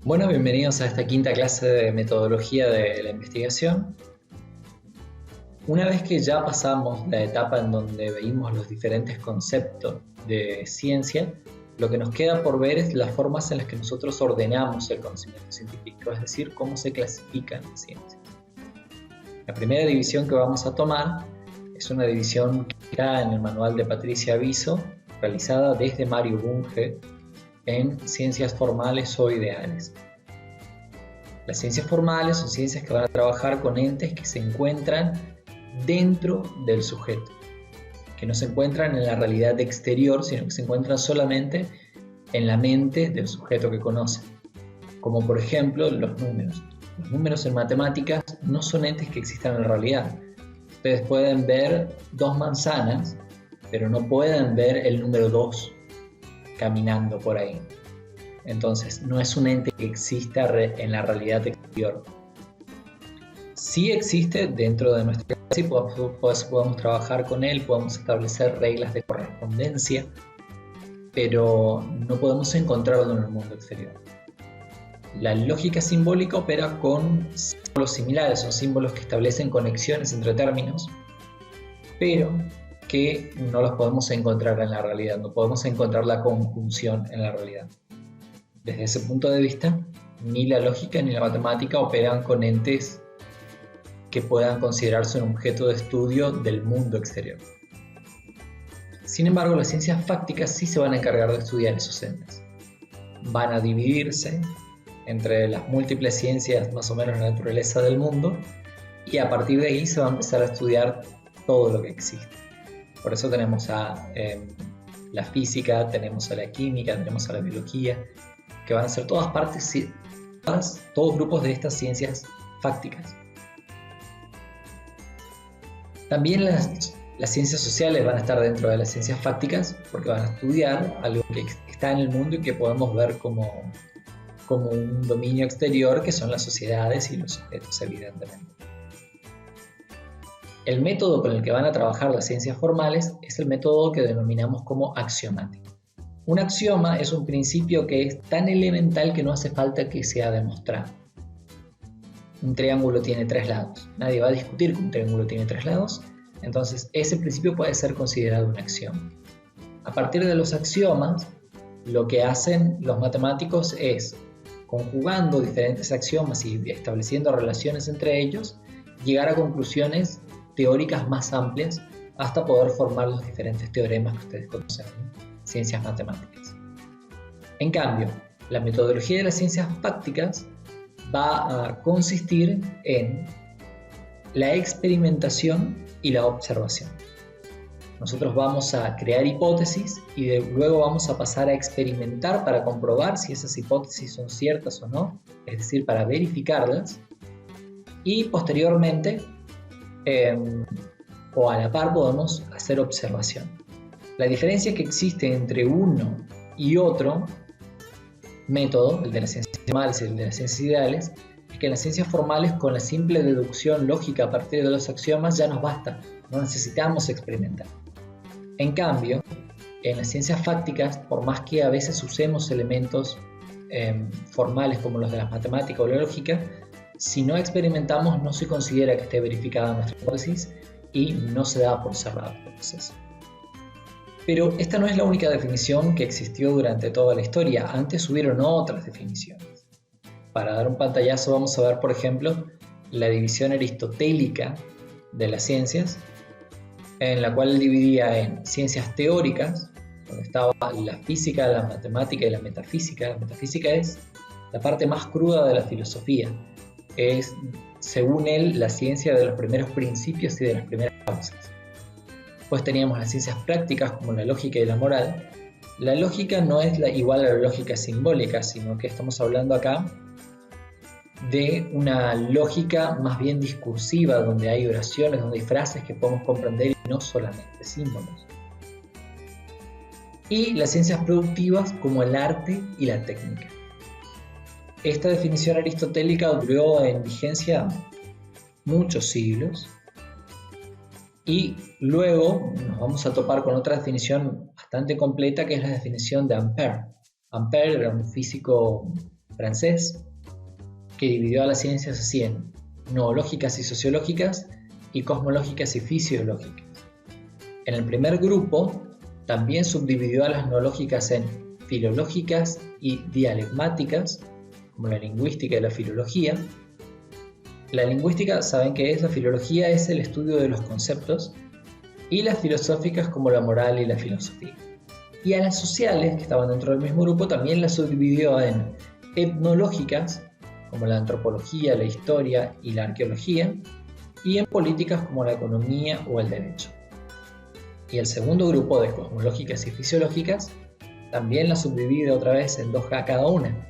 Bueno, bienvenidos a esta quinta clase de metodología de la investigación. Una vez que ya pasamos la etapa en donde veímos los diferentes conceptos de ciencia, lo que nos queda por ver es las formas en las que nosotros ordenamos el conocimiento científico, es decir, cómo se clasifican las ciencias. La primera división que vamos a tomar es una división que está en el manual de Patricia Viso, realizada desde Mario Bunge, en ciencias formales o ideales. Las ciencias formales son ciencias que van a trabajar con entes que se encuentran dentro del sujeto, que no se encuentran en la realidad exterior, sino que se encuentran solamente en la mente del sujeto que conoce, como por ejemplo los números. Los números en matemáticas no son entes que existan en la realidad. Ustedes pueden ver dos manzanas, pero no pueden ver el número 2 caminando por ahí. Entonces, no es un ente que exista en la realidad exterior. Sí existe dentro de nuestra clase y podemos trabajar con él, podemos establecer reglas de correspondencia, pero no podemos encontrarlo en el mundo exterior. La lógica simbólica opera con símbolos similares, son símbolos que establecen conexiones entre términos, pero que no los podemos encontrar en la realidad, no podemos encontrar la conjunción en la realidad. Desde ese punto de vista, ni la lógica ni la matemática operan con entes que puedan considerarse un objeto de estudio del mundo exterior. Sin embargo, las ciencias fácticas sí se van a encargar de estudiar esos entes. Van a dividirse entre las múltiples ciencias más o menos la naturaleza del mundo, y a partir de ahí se va a empezar a estudiar todo lo que existe. Por eso tenemos a la física, tenemos a la química, tenemos a la biología, que van a ser todas todos grupos de estas ciencias fácticas. También las ciencias sociales van a estar dentro de las ciencias fácticas, porque van a estudiar algo que está en el mundo y que podemos ver como un dominio exterior, que son las sociedades y los sujetos, evidentemente. El método con el que van a trabajar las ciencias formales es el método que denominamos como axiomático. Un axioma es un principio que es tan elemental que no hace falta que sea demostrado. Un triángulo tiene 3 lados. Nadie va a discutir que un triángulo tiene 3 lados, entonces ese principio puede ser considerado un axioma. A partir de los axiomas, lo que hacen los matemáticos es, conjugando diferentes axiomas y estableciendo relaciones entre ellos, llegar a conclusiones teóricas más amplias hasta poder formar los diferentes teoremas que ustedes conocen en ciencias matemáticas. En cambio, la metodología de las ciencias fácticas va a consistir en la experimentación y la observación. Nosotros vamos a crear hipótesis y luego vamos a pasar a experimentar para comprobar si esas hipótesis son ciertas o no, es decir, para verificarlas, y posteriormente o a la par podemos hacer observación. La diferencia que existe entre uno y otro método, el de las ciencias formales y el de las ciencias ideales, es que en las ciencias formales, con la simple deducción lógica a partir de los axiomas ya nos basta, no necesitamos experimentar. En cambio, en las ciencias fácticas, por más que a veces usemos elementos formales como los de las matemáticas o la lógica, si no experimentamos no se considera que esté verificada nuestra hipótesis y no se da por cerrado el proceso. Pero esta no es la única definición que existió durante toda la historia. Antes hubieron otras definiciones. Para dar un pantallazo vamos a ver, por ejemplo, la división aristotélica de las ciencias, en la cual dividía en ciencias teóricas, donde estaba la física, la matemática y la metafísica. La metafísica es la parte más cruda de la filosofía. Es, según él, la ciencia de los primeros principios y de las primeras causas. Pues teníamos las ciencias prácticas como la lógica y la moral. La lógica no es igual a la lógica simbólica, sino que estamos hablando acá de una lógica más bien discursiva, donde hay oraciones, donde hay frases que podemos comprender y no solamente símbolos. Y las ciencias productivas como el arte y la técnica. Esta definición aristotélica duró en vigencia muchos siglos, y luego nos vamos a topar con otra definición bastante completa, que es la definición de Ampère. Ampère era un físico francés, que dividió a las ciencias así en noológicas y sociológicas y cosmológicas y fisiológicas. En el primer grupo también subdividió a las noológicas en filológicas y dialegmáticas, como la lingüística y la filología. La lingüística, saben qué es, la filología es el estudio de los conceptos, y las filosóficas como la moral y la filosofía. Y a las sociales, que estaban dentro del mismo grupo, también las subdividió en etnológicas, como la antropología, la historia y la arqueología, y en políticas como la economía o el derecho. Y el segundo grupo de cosmológicas y fisiológicas también las subdivide otra vez en 2 a cada una,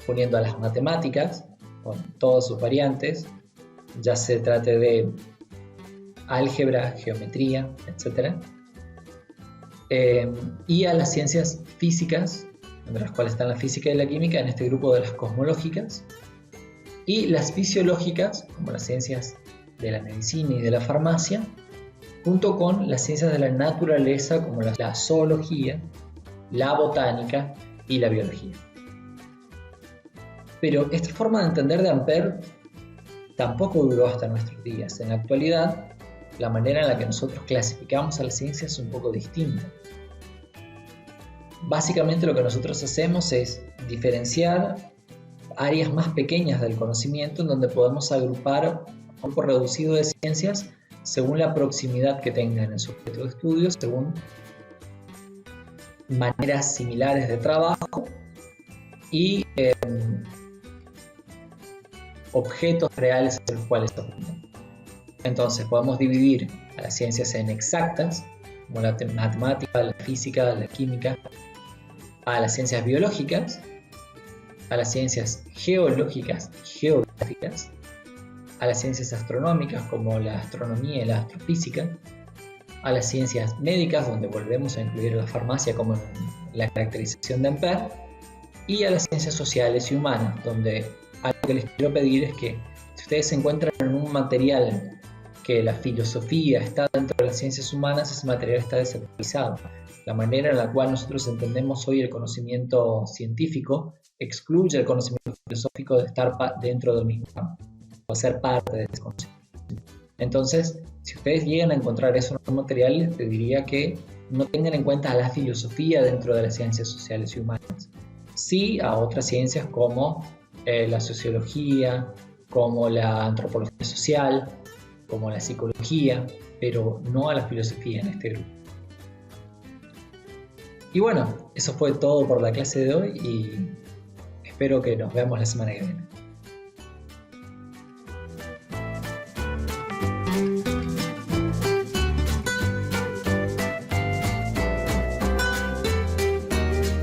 poniendo a las matemáticas, con todas sus variantes, ya se trate de álgebra, geometría, etc. Y a las ciencias físicas, entre las cuales están la física y la química, en este grupo de las cosmológicas, y las fisiológicas, como las ciencias de la medicina y de la farmacia, junto con las ciencias de la naturaleza, como la zoología, la botánica y la biología. Pero esta forma de entender de Ampère tampoco duró hasta nuestros días. En la actualidad, la manera en la que nosotros clasificamos a las ciencias es un poco distinta. Básicamente lo que nosotros hacemos es diferenciar áreas más pequeñas del conocimiento en donde podemos agrupar un grupo reducido de ciencias según la proximidad que tengan en su objeto de estudio, según maneras similares de trabajo y objetos reales a los cuales apuntan. Entonces podemos dividir a las ciencias en exactas, como la matemática, la física, la química, a las ciencias biológicas, a las ciencias geológicas y geográficas, a las ciencias astronómicas como la astronomía y la astrofísica, a las ciencias médicas, donde volvemos a incluir la farmacia como en la caracterización de Ampère, y a las ciencias sociales y humanas, donde algo que les quiero pedir es que si ustedes se encuentran en un material que la filosofía está dentro de las ciencias humanas, ese material está desactualizado. La manera en la cual nosotros entendemos hoy el conocimiento científico excluye el conocimiento filosófico de estar dentro del mismo campo o ser parte de ese conocimiento. Entonces, si ustedes llegan a encontrar eso en un material, les pediría que no tengan en cuenta a la filosofía dentro de las ciencias sociales y humanas, sí a otras ciencias como la sociología, como la antropología social, como la psicología, pero no a la filosofía en este grupo. Y bueno, eso fue todo por la clase de hoy y espero que nos veamos la semana que viene.